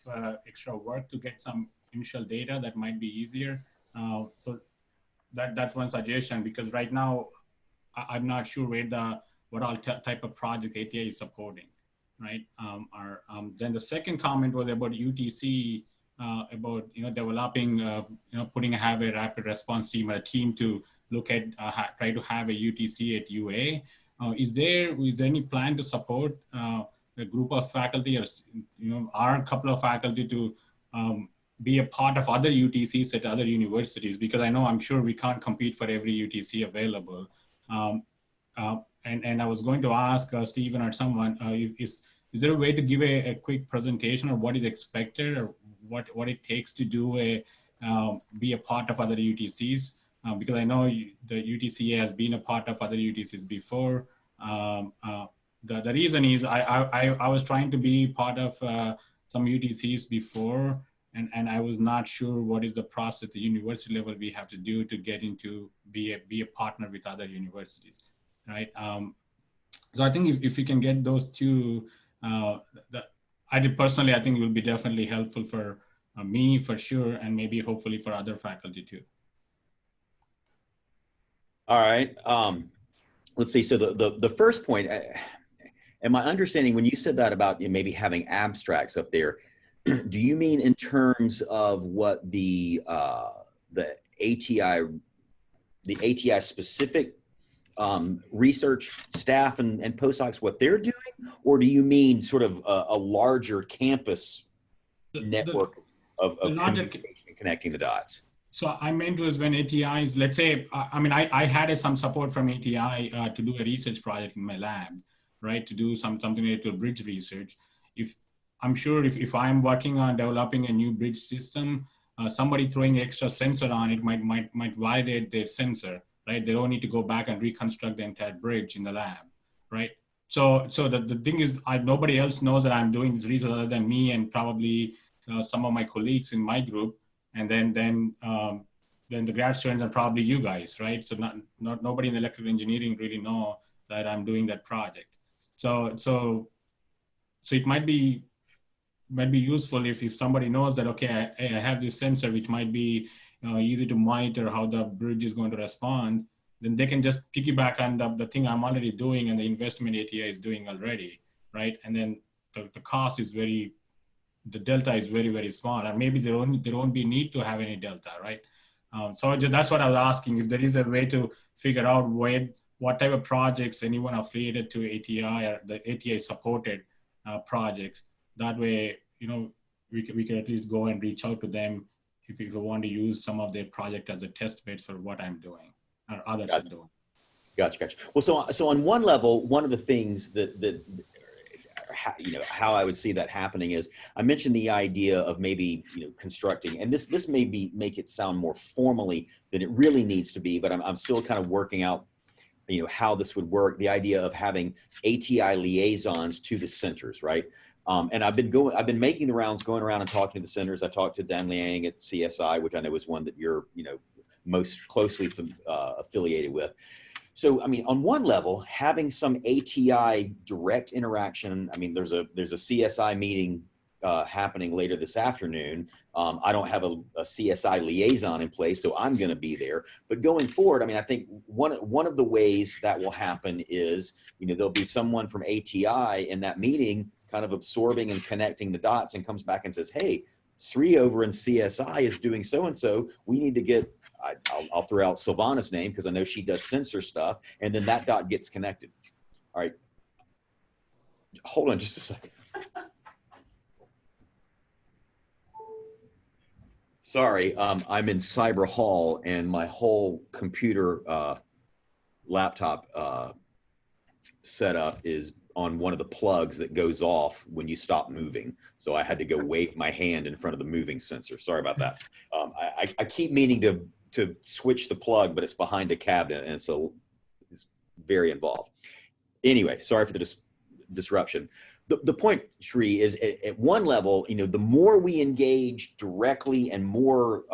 extra work to get some initial data. That might be easier. So that's one suggestion, because right now I'm not sure what all type of project ATI is supporting, right? Then the second comment was about UTC. About developing, have a rapid response team or a team to look at try to have a UTC at UA. Is there any plan to support a group of faculty, or our couple of faculty to be a part of other UTCs at other universities? Because I'm sure we can't compete for every UTC available. And I was going to ask Stephen or someone, is there a way to give a quick presentation of what is expected, or what it takes to do be a part of other UTCs? Because I know the UTC has been a part of other UTCs before. The reason is I was trying to be part of some UTCs before, and I was not sure what is the process at the university level we have to do to get into be a partner with other universities, right? So I think if we can get those two, I think it will be definitely helpful for me for sure, and maybe hopefully for other faculty too. All right. Let's see. So the first point, and my understanding when you said that about maybe having abstracts up there, do you mean in terms of what the ATI specific research staff and postdocs, what they're doing, or do you mean sort of a larger campus network of communication and connecting the dots? So I meant was when ATIs, let's say, I mean, I had some support from ATI to do a research project in my lab, right? To do something related to bridge research. If I'm sure if I'm working on developing a new bridge system, somebody throwing extra sensor on it might validate their sensor, right? They don't need to go back and reconstruct the entire bridge in the lab, right? So the thing is, nobody else knows that I'm doing this research other than me and probably some of my colleagues in my group. And then the grad students are probably you guys, right? So nobody in electrical engineering really know that I'm doing that project. So it might be useful if somebody knows that, okay, I have this sensor which might be easy to monitor how the bridge is going to respond. Then they can just piggyback on the thing I'm already doing and the investment ATI is doing already, right? And then the cost is the delta is very, very small, and maybe there won't be need to have any delta, right? So that's what I was asking, if there is a way to figure out what type of projects anyone affiliated to ATI or the ATI supported projects. That way, we can at least go and reach out to them if we want to use some of their project as a test bed for what I'm doing or others are doing. Gotcha. Well, so on one level, one of the things that how I would see that happening is, I mentioned the idea of maybe constructing, and this may make it sound more formally than it really needs to be, but I'm still kind of working out how this would work. The idea of having ATI liaisons to the centers, right? And I've been making the rounds, going around and talking to the centers. I talked to Dan Liang at CSI, which I know is one that you're most closely affiliated with. So, I mean, on one level, having some ATI direct interaction, I mean, there's a CSI meeting happening later this afternoon. I don't have a CSI liaison in place, so I'm going to be there. But going forward, I mean, I think one of the ways that will happen is, there'll be someone from ATI in that meeting kind of absorbing and connecting the dots and comes back and says, hey, Sri over in CSI is doing so-and-so. We need to get, I'll throw out Silvana's name because I know she does sensor stuff, and then that dot gets connected. All right. Hold on just a second. Sorry, I'm in Cyber Hall and my whole computer laptop setup is on one of the plugs that goes off when you stop moving. So I had to go wave my hand in front of the moving sensor. Sorry about that. I keep meaning to switch the plug, but it's behind a cabinet, and so it's very involved. Anyway, sorry for the disruption. The point, Sri, is at one level, the more we engage directly and more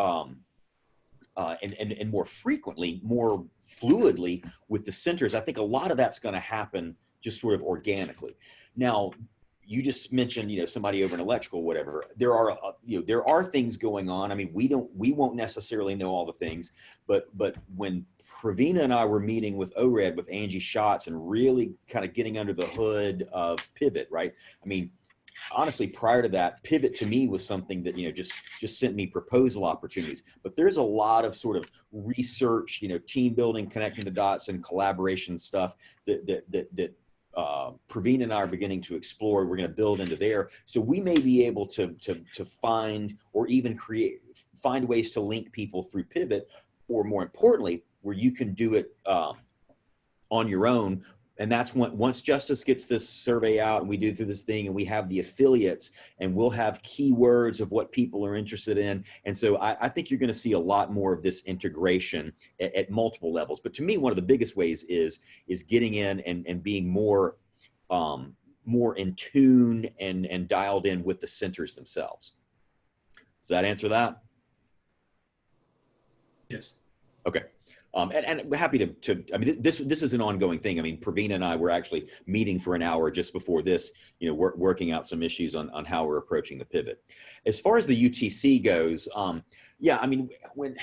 and more frequently, more fluidly with the centers, I think a lot of that's going to happen just sort of organically. Now, you just mentioned, somebody over in electrical, whatever. There are things going on. I mean, we won't necessarily know all the things, but when Pravina and I were meeting with ORED, with Angie Schatz, and really kind of getting under the hood of Pivot, right? I mean, honestly, prior to that, Pivot to me was something that, just sent me proposal opportunities. But there's a lot of sort of research, team building, connecting the dots, and collaboration stuff that Praveen and I are beginning to explore. We're going to build into there. So we may be able to find, or even find ways to link people through Pivot, or more importantly, where you can do it on your own. And that's once Justice gets this survey out and we do through this thing and we have the affiliates, and we'll have keywords of what people are interested in. And so I think you're going to see a lot more of this integration at multiple levels. But to me, one of the biggest ways is getting in and being more in tune and dialed in with the centers themselves. Does that answer that? Yes. Okay. And we're happy to, I mean, this is an ongoing thing. I mean, Pravina and I were actually meeting for an hour just before this, working out some issues on how we're approaching the Pivot. As far as the UTC goes, yeah, I mean, when,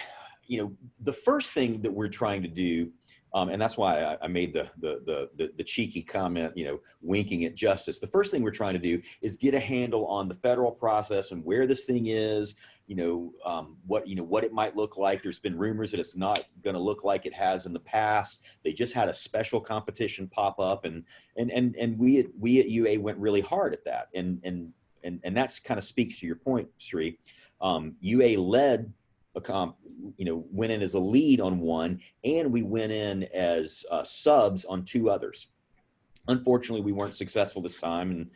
the first thing that we're trying to do And that's why I made the cheeky comment, winking at justice. The first thing we're trying to do is get a handle on the federal process and where this thing is, what it might look like. There's been rumors that it's not going to look like it has in the past. They just had a special competition pop up, and we at UA went really hard at that. And that's kind of speaks to your point, Sri. UA led went in as a lead on one, and we went in as subs on two others. Unfortunately, we weren't successful this time, and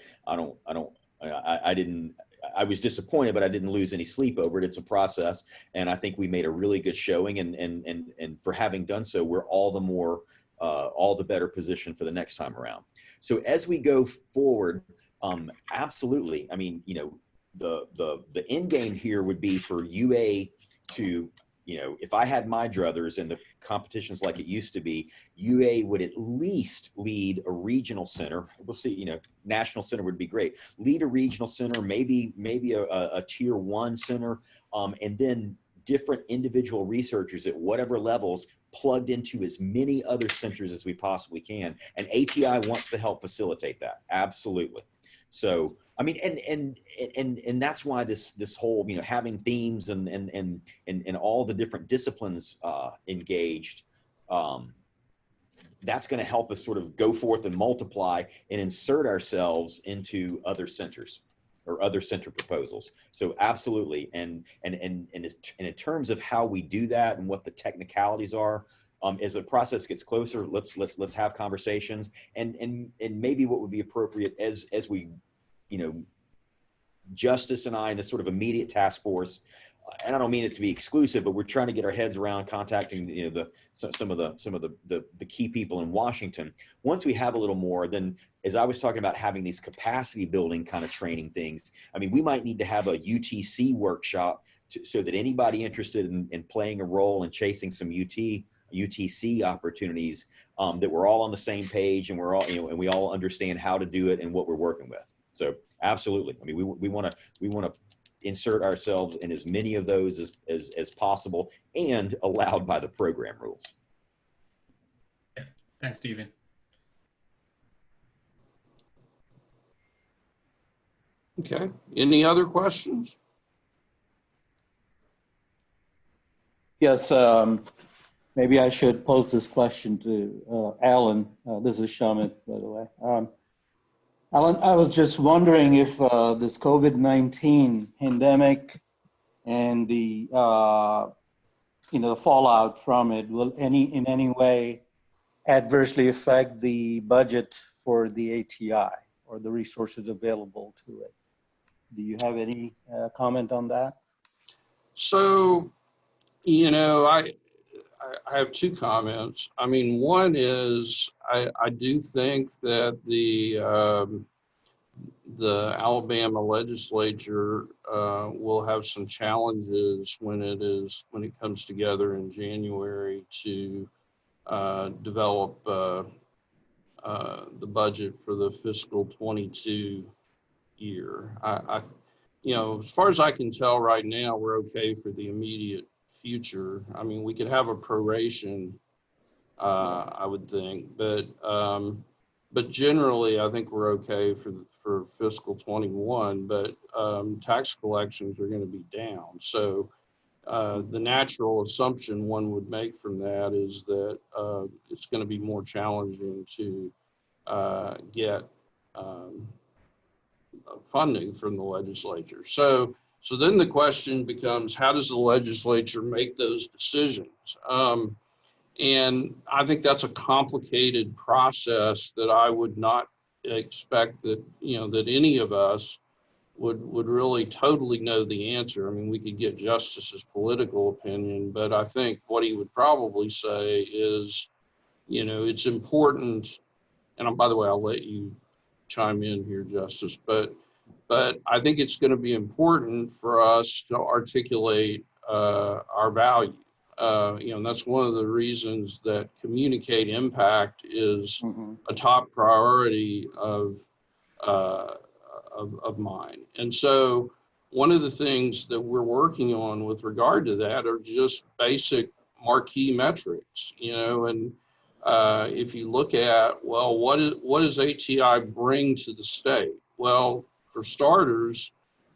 I was disappointed, but I didn't lose any sleep over it. It's a process, and I think we made a really good showing, and for having done so, we're all the better positioned for the next time around. So as we go forward, absolutely. I mean, the end game here would be for UA to, if I had my druthers and the competitions like it used to be, UA would at least lead a regional center. We'll see, national center would be great. Lead a regional center, maybe a tier 1 center, and then different individual researchers at whatever levels plugged into as many other centers as we possibly can. And ATI wants to help facilitate that. Absolutely. So, I mean, and that's why this whole, having themes and all the different disciplines engaged, that's going to help us sort of go forth and multiply and insert ourselves into other centers or other center proposals. So absolutely. And in terms of how we do that and what the technicalities are, as the process gets closer, let's have conversations, and maybe what would be appropriate as we, Justice and I and this sort of immediate task force, and I don't mean it to be exclusive, but we're trying to get our heads around contacting some of the key people in Washington. Once we have a little more, then as I was talking about having these capacity building kind of training things, I mean, we might need to have a UTC workshop so that anybody interested in playing a role in chasing some UTC opportunities, that we're all on the same page and we're all, and we all understand how to do it and what we're working with. So absolutely. I mean, we want to insert ourselves in as many of those as possible and allowed by the program rules. Thanks, Stephen. Okay. Any other questions? Yes, maybe I should pose this question to Alan. This is Shamit, by the way. Alan, I was just wondering if this COVID-19 pandemic and the the fallout from it will in any way adversely affect the budget for the ATI or the resources available to it. Do you have any comment on that? So, I have two comments. I mean, one is I do think that the Alabama legislature will have some challenges when it comes together in January to develop the budget for the fiscal 22 year. As far as I can tell right now, we're okay for the immediate future. I mean, we could have a proration, I would think, but generally, I think we're okay for fiscal 21. But tax collections are going to be down. So the natural assumption one would make from that is that it's going to be more challenging to get funding from the legislature. So then the question becomes, how does the legislature make those decisions? And I think that's a complicated process that I would not expect that, that any of us would really totally know the answer. I mean, we could get Justice's political opinion, but I think what he would probably say is, it's important, and by the way, I'll let you chime in here, Justice, but I think it's going to be important for us to articulate our value. And that's one of the reasons that communicate impact is a top priority of mine. And so one of the things that we're working on with regard to that are just basic marquee metrics, and if you look at, well, what does ATI bring to the state? Well, for starters,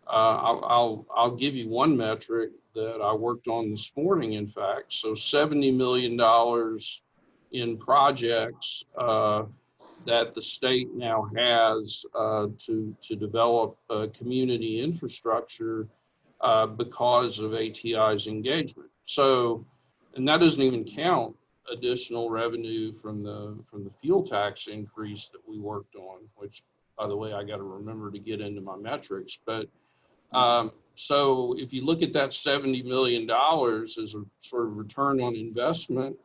I'll give you one metric that I worked on this morning, in fact. So $70 million in projects that the state now has to develop community infrastructure because of ATI's engagement. So, and that doesn't even count additional revenue from the fuel tax increase that we worked on, which, by the way, I got to remember to get into my metrics. But so if you look at that $70 million as a sort of return on investment,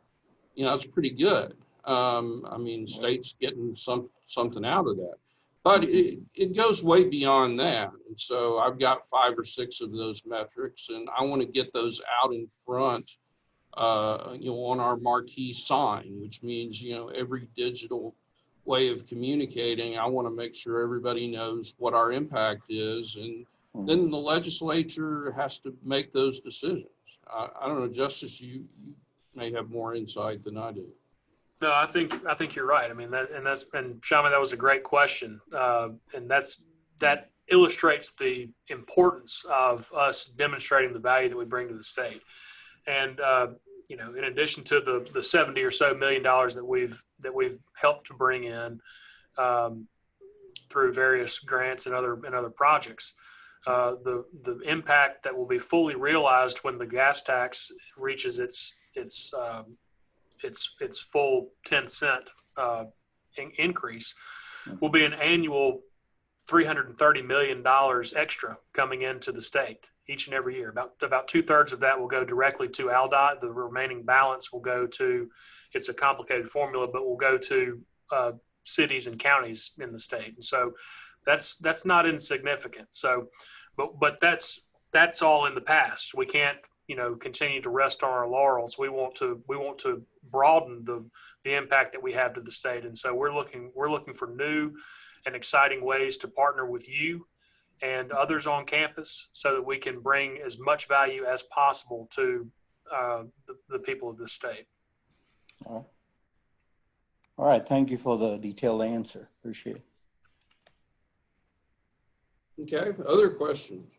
you know, it's pretty good. I mean, state's getting something out of that, but it goes way beyond that. And so I've got 5 or 6 of those metrics, and I want to get those out in front, you know, on our marquee sign, which means, you know, every digital way of communicating, I want to make sure everybody knows what our impact is. And then the legislature has to make those decisions. I don't know, Justice, you may have more insight than I do. No, I think you're right. I mean, and Shama, that was a great question, and that illustrates the importance of us demonstrating the value that we bring to the state. And you know, in addition to the $70 or so million that we've helped to bring in through various grants and other projects, the impact that will be fully realized when the gas tax reaches its full 10-cent increase will be an annual $330 million extra coming into the state each and every year. About 2/3 of that will go directly to ALDOT. The remaining balance will go to, it's a complicated formula, but will go to cities and counties in the state. And so that's not insignificant. So, but that's all in the past. We can't, you know, continue to rest on our laurels. We want to broaden the impact that we have to the state. And so we're looking for new and exciting ways to partner with you and others on campus so that we can bring as much value as possible to the people of this state. All right. Thank you for the detailed answer. Appreciate it. Okay, other questions?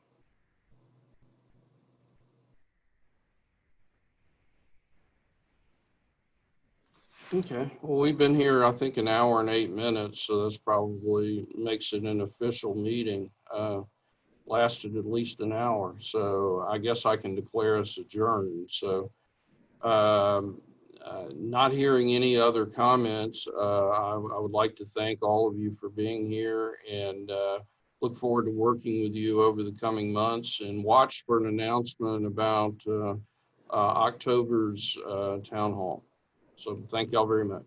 Okay, well, we've been here, I think, 1 hour and 8 minutes, so that's probably makes it an official meeting. Lasted at least an hour, so I guess I can declare us adjourned. So not hearing any other comments, I would like to thank all of you for being here, and look forward to working with you over the coming months, and watch for an announcement about October's town hall. So thank y'all very much.